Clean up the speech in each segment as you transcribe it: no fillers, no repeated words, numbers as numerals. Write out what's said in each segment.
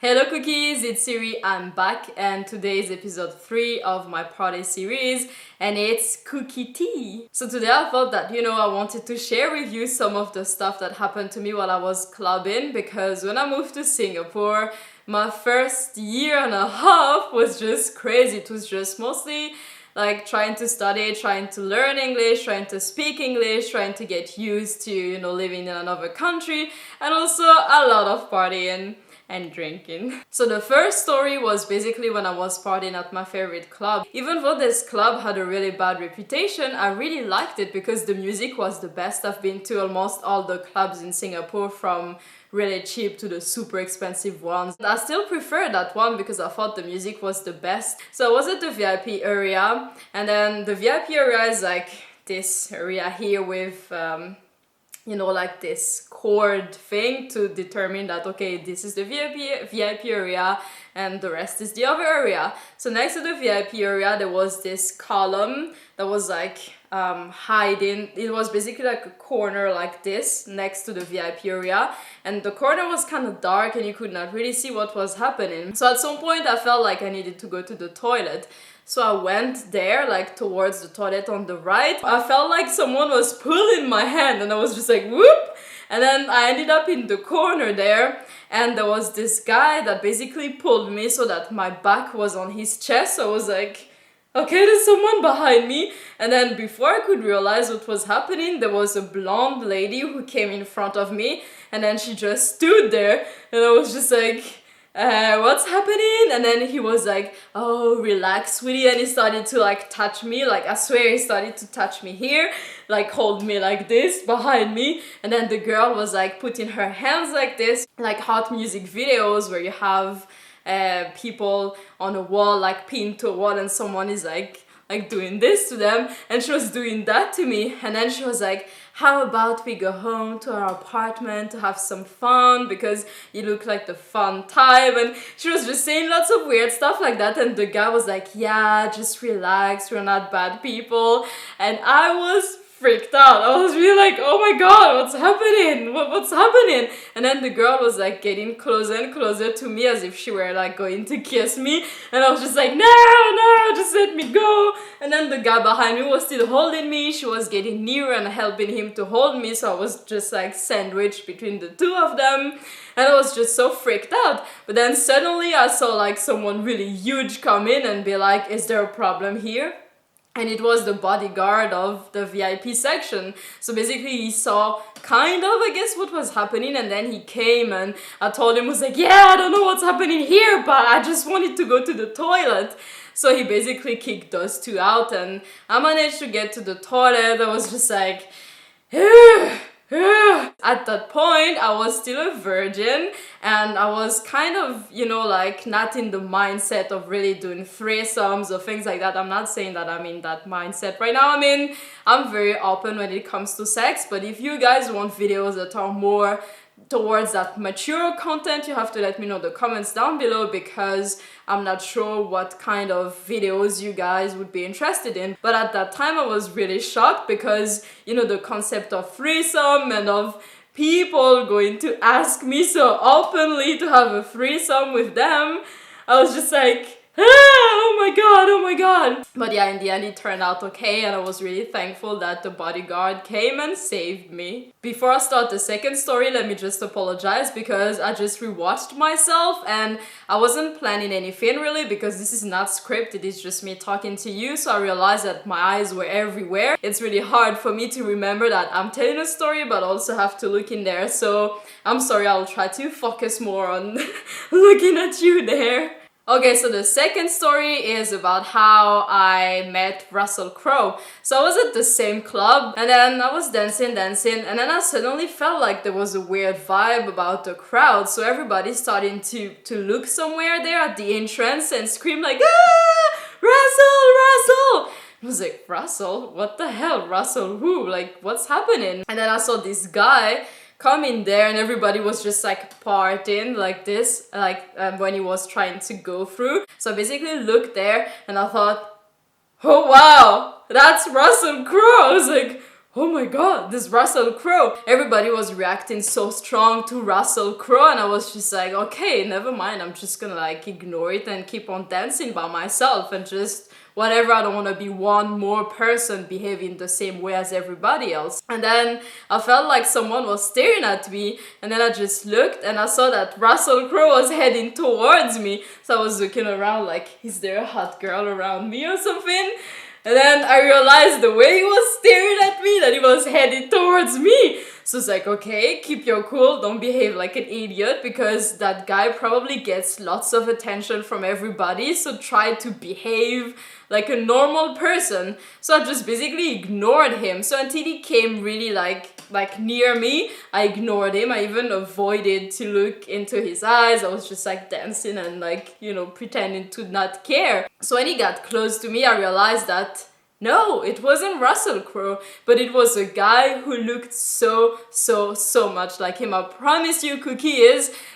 Hello cookies, it's Siri, I'm back and today is episode 3 of my party series and it's cookie tea. So today I thought that, I wanted to share with you some of the stuff that happened to me while I was clubbing, because when I moved to Singapore, my first year and a half was just crazy. It was just mostly like trying to study, trying to learn English, trying to speak English, trying to get used to, living in another country, and also a lot of partying and drinking. So the first story was basically when I was partying at my favorite club. Even though this club had a really bad reputation, I really liked it because the music was the best. I've been to almost all the clubs in Singapore, from really cheap to the super expensive ones. I still prefer that one because I thought the music was the best. So I was at the VIP area, and then the VIP area is like this area here with like this chord thing to determine that, okay, this is the VIP area and the rest is the other area. So next to the VIP area, there was this column that was like hiding. It was basically like a corner like this next to the VIP area, and the corner was kind of dark and you could not really see what was happening. So at some point I felt like I needed to go to the toilet. So I went there, like towards the toilet on the right. I felt like someone was pulling my hand and I was just like, whoop! And then I ended up in the corner there, and there was this guy that basically pulled me so that my back was on his chest. So I was like, okay, there's someone behind me. And then before I could realize what was happening, there was a blonde lady who came in front of me, and then she just stood there, and I was just like, what's happening? And then he was like, oh, relax, sweetie, and he started to like touch me. Like, I swear he started to touch me here, like hold me like this behind me. And then the girl was like putting her hands like this, like hot music videos where you have people on a wall, like pinned to a wall, and someone is like doing this to them, and she was doing that to me. And then she was like, how about we go home to our apartment to have some fun because you look like the fun type. And she was just saying lots of weird stuff like that, and the guy was like, yeah, just relax, we're not bad people. And I was freaked out. I was really like, oh my god, what's happening? What's happening? And then the girl was like getting closer and closer to me as if she were like going to kiss me, and I was just like, no, just let me go. And then the guy behind me was still holding me. She was getting nearer and helping him to hold me, so I was just like sandwiched between the two of them, and I was just so freaked out. But then suddenly I saw like someone really huge come in and be like, is there a problem here? And it was the bodyguard of the VIP section. So basically he saw kind of, I guess, what was happening, and then he came, and I told him, was like, yeah, I don't know what's happening here, but I just wanted to go to the toilet. So he basically kicked those two out, and I managed to get to the toilet. I was just like, at that point I was still a virgin, and I was kind of, like not in the mindset of really doing threesomes or things like that. I'm not saying that I'm in that mindset right now. I mean, I'm very open when it comes to sex, but if you guys want videos that are more towards that mature content, you have to let me know in the comments down below, because I'm not sure what kind of videos you guys would be interested in. But at that time I was really shocked because, the concept of threesome and of people going to ask me so openly to have a threesome with them, I was just like, oh my god. But yeah, in the end it turned out okay, and I was really thankful that the bodyguard came and saved me. Before I start the second story, let me just apologize because I just rewatched myself and I wasn't planning anything really, because this is not scripted, it's just me talking to you. So I realized that my eyes were everywhere. It's really hard for me to remember that I'm telling a story but also have to look in there. So I'm sorry, I'll try to focus more on looking at you there. Okay, so the second story is about how I met Russell Crowe. So I was at the same club, and then I was dancing, and then I suddenly felt like there was a weird vibe about the crowd. So everybody starting to look somewhere there at the entrance and scream like, ah, Russell! I was like, Russell? What the hell? Russell who? Like, what's happening? And then I saw this guy come in there, and everybody was just like partying like this, when he was trying to go through. So I basically looked there and I thought, oh wow, that's Russell Crowe. I was like, oh my god, this Russell Crowe. Everybody was reacting so strong to Russell Crowe, and I was just like, okay, never mind, I'm just gonna like ignore it and keep on dancing by myself and just whatever, I don't want to be one more person behaving the same way as everybody else. And then I felt like someone was staring at me, and then I just looked and I saw that Russell Crowe was heading towards me. So I was looking around like, is there a hot girl around me or something? And then I realized the way he was staring at me, that he was headed towards me. So it's like, okay, keep your cool, don't behave like an idiot, because that guy probably gets lots of attention from everybody, so try to behave like a normal person. So I just basically ignored him. So until he came really like near me, I ignored him. I even avoided to look into his eyes. I was just like dancing and like, you know, pretending to not care. So when he got close to me, I realized that no, it wasn't Russell Crowe, but it was a guy who looked so much like him. I promise you, Cookie,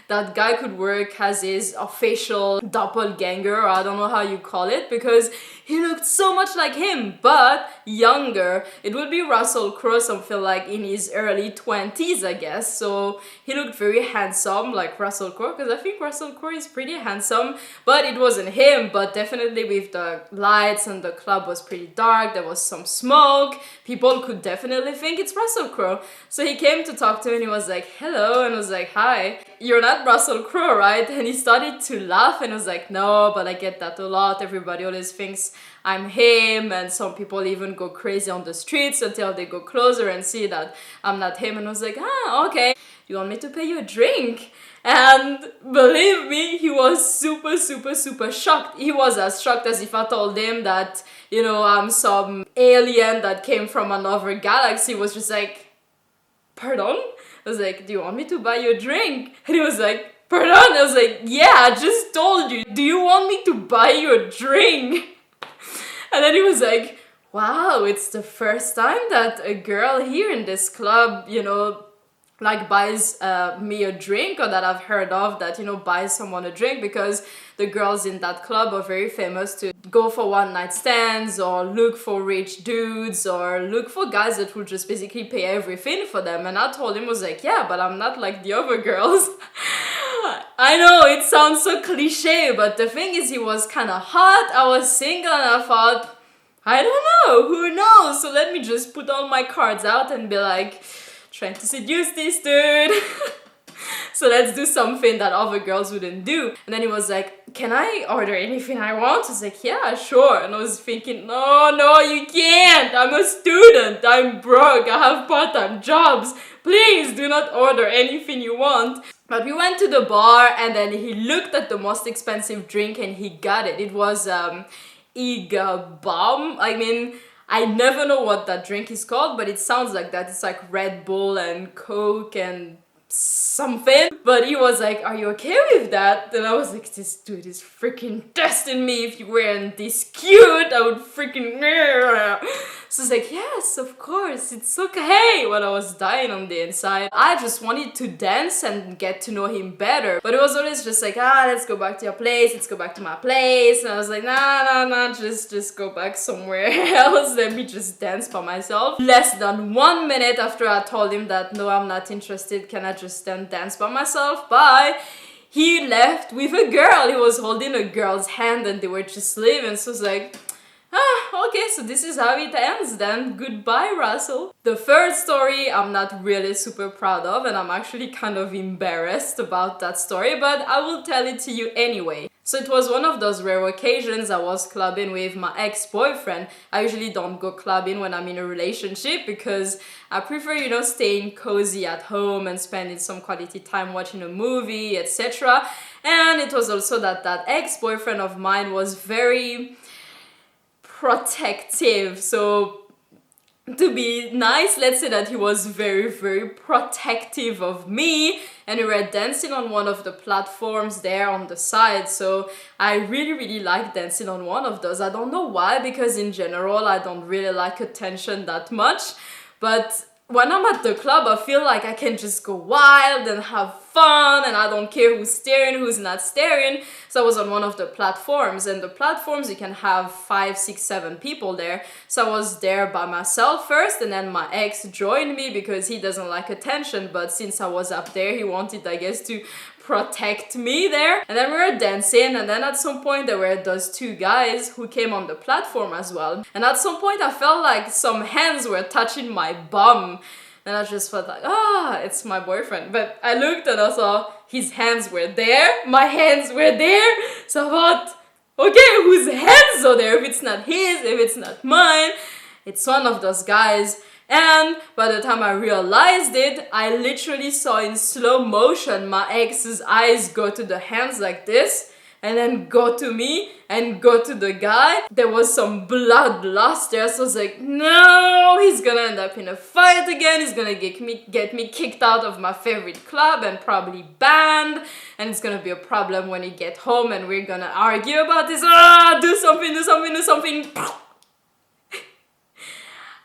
that guy could work as his official doppelganger, or I don't know how you call it, because he looked so much like him, but younger. It would be Russell Crowe, something like in his early 20s, I guess. So he looked very handsome, like Russell Crowe, because I think Russell Crowe is pretty handsome, but it wasn't him. But definitely with the lights and the club was pretty dark, there was some smoke, people could definitely think it's Russell Crowe. So he came to talk to me and he was like, hello, and I was like, hi, you're not Russell Crowe, right? And he started to laugh and I was like, no, but I get that a lot. Everybody always thinks I'm him, and some people even go crazy on the streets until they go closer and see that I'm not him. And I was like, okay, you want me to pay you a drink? And believe me, he was super shocked. He was as shocked as if I told him that, you know, I'm some alien that came from another galaxy. He was just like, pardon? I was like, do you want me to buy you a drink? And he was like, pardon? I was like, yeah, I just told you. Do you want me to buy you a drink? And then he was like, wow, it's the first time that a girl here in this club, you know, like buys me a drink, or that I've heard of that, you know, buys someone a drink, because the girls in that club are very famous to go for one night stands or look for rich dudes or look for guys that will just basically pay everything for them. And I told him, I was like, yeah, but I'm not like the other girls. I know it sounds so cliche, but the thing is, he was kind of hot, I was single, and I thought, I don't know, who knows? So let me just put all my cards out and be like, trying to seduce this dude. So let's do something that other girls wouldn't do. And then he was like, can I order anything I want? I was like, yeah, sure. And I was thinking, no, you can't. I'm a student. I'm broke. I have part-time jobs. Please do not order anything you want. But we went to the bar, and then he looked at the most expensive drink and he got it. It was Iga Bomb. I mean, I never know what that drink is called, but it sounds like that. It's like Red Bull and Coke and something. But he was like, are you okay with that? And I was like, this dude is freaking testing me. If you weren't this cute, I would freaking... So it's like, yes, of course, it's okay. But I was dying on the inside. I just wanted to dance and get to know him better. But it was always just like, let's go back to your place. Let's go back to my place. And I was like, nah, just go back somewhere else. Let me just dance by myself. Less than 1 minute after I told him that, no, I'm not interested. Can I just dance by myself? Bye. He left with a girl. He was holding a girl's hand and they were just leaving. So I was like, okay, so this is how it ends then. Goodbye, Russell. The third story I'm not really super proud of, and I'm actually kind of embarrassed about that story, but I will tell it to you anyway. So it was one of those rare occasions I was clubbing with my ex-boyfriend. I usually don't go clubbing when I'm in a relationship because I prefer, you know, staying cozy at home and spending some quality time watching a movie, etc. And it was also that ex-boyfriend of mine was very protective. So to be nice, let's say that he was very protective of me, and we were dancing on one of the platforms there on the side. So I really like dancing on one of those. I don't know why, because in general I don't really like attention that much, but when I'm at the club, I feel like I can just go wild and have fun, and I don't care who's staring, who's not staring. So I was on one of the platforms, and the platforms, you can have 5, 6, 7 people there. So I was there by myself first, and then my ex joined me because he doesn't like attention, but since I was up there, he wanted, I guess, to protect me there. And then we were dancing, and then at some point there were those 2 guys who came on the platform as well. And at some point I felt like some hands were touching my bum, and I just felt like, it's my boyfriend. But I looked and I saw his hands were there, my hands were there, so I thought, okay, whose hands are there? If it's not his, if it's not mine, it's one of those guys. And by the time I realized it, I literally saw in slow motion my ex's eyes go to the hands like this, and then go to me, and go to the guy. There was some blood lost there, so I was like, no, he's gonna end up in a fight again, he's gonna get me kicked out of my favorite club and probably banned, and it's gonna be a problem when he get home and we're gonna argue about this. Do something, do something, do something.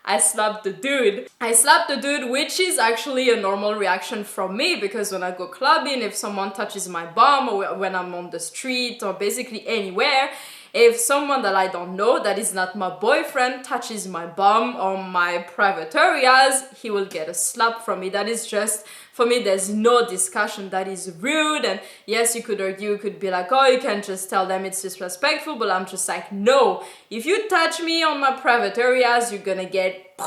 I slapped the dude. I slapped the dude, which is actually a normal reaction from me, because when I go clubbing, if someone touches my bum, or when I'm on the street, or basically anywhere, if someone that I don't know, that is not my boyfriend, touches my bum or my private areas, he will get a slap from me. That is just, for me, there's no discussion. That is rude. And yes, you could argue, you could be like, oh, you can just tell them it's disrespectful, but I'm just like, no. If you touch me on my private areas, you're gonna get...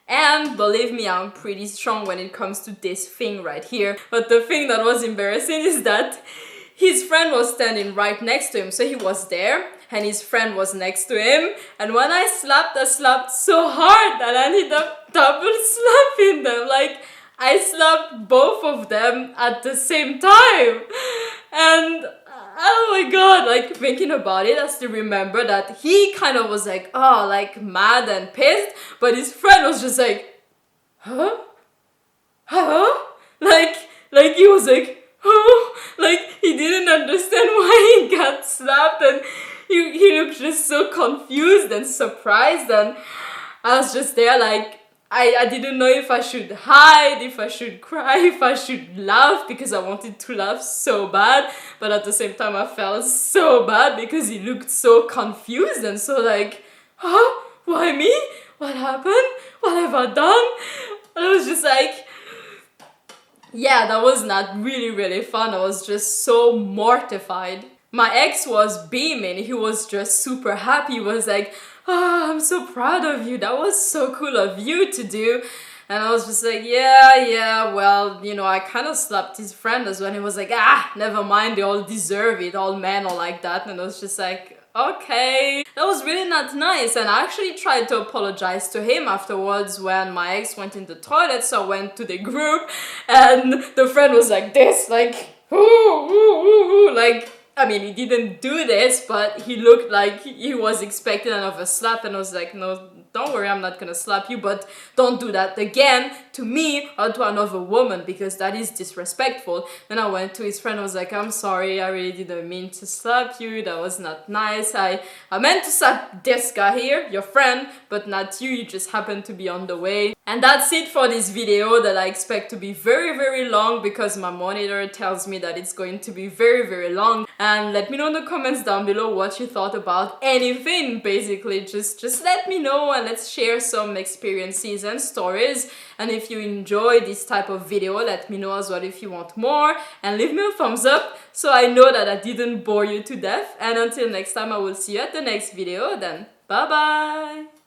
And believe me, I'm pretty strong when it comes to this thing right here. But the thing that was embarrassing is that his friend was standing right next to him, so he was there, and his friend was next to him, and when I slapped so hard that I ended up double slapping them. Like, I slapped both of them at the same time. And oh my god, like, thinking about it, I still remember that he kind of was like, oh, like, mad and pissed, but his friend was just like, huh? Like he was like, oh, like, he didn't understand why he got slapped, and he looked just so confused and surprised, and I was just there like, I didn't know if I should hide, if I should cry, if I should laugh, because I wanted to laugh so bad, but at the same time I felt so bad because he looked so confused and so like, huh? Why me? What happened? What have I done? And I was just like, yeah, that was not really fun. I was just so mortified. My ex was beaming. He was just super happy. He was like, oh, I'm so proud of you. That was so cool of you to do. And I was just like, yeah, well, you know, I kind of slapped his friend as well. And he was like, never mind, they all deserve it. All men are like that. And I was just like, okay. That was really not nice. And I actually tried to apologize to him afterwards when my ex went in the toilet. So I went to the group and the friend was like this, like, ooh, like, I mean, he didn't do this, but he looked like he was expecting another slap, and I was like, no, don't worry, I'm not gonna slap you, but don't do that again to me or to another woman, because that is disrespectful. Then I went to his friend, I was like, I'm sorry, I really didn't mean to slap you, that was not nice, I meant to slap this guy here, your friend, but not you, you just happened to be on the way. And that's it for this video that I expect to be very long, because my monitor tells me that it's going to be very long. And let me know in the comments down below what you thought about anything, basically. Just let me know and let's share some experiences and stories. And if you enjoy this type of video, let me know as well if you want more. And leave me a thumbs up so I know that I didn't bore you to death. And until next time, I will see you at the next video. Then, bye bye!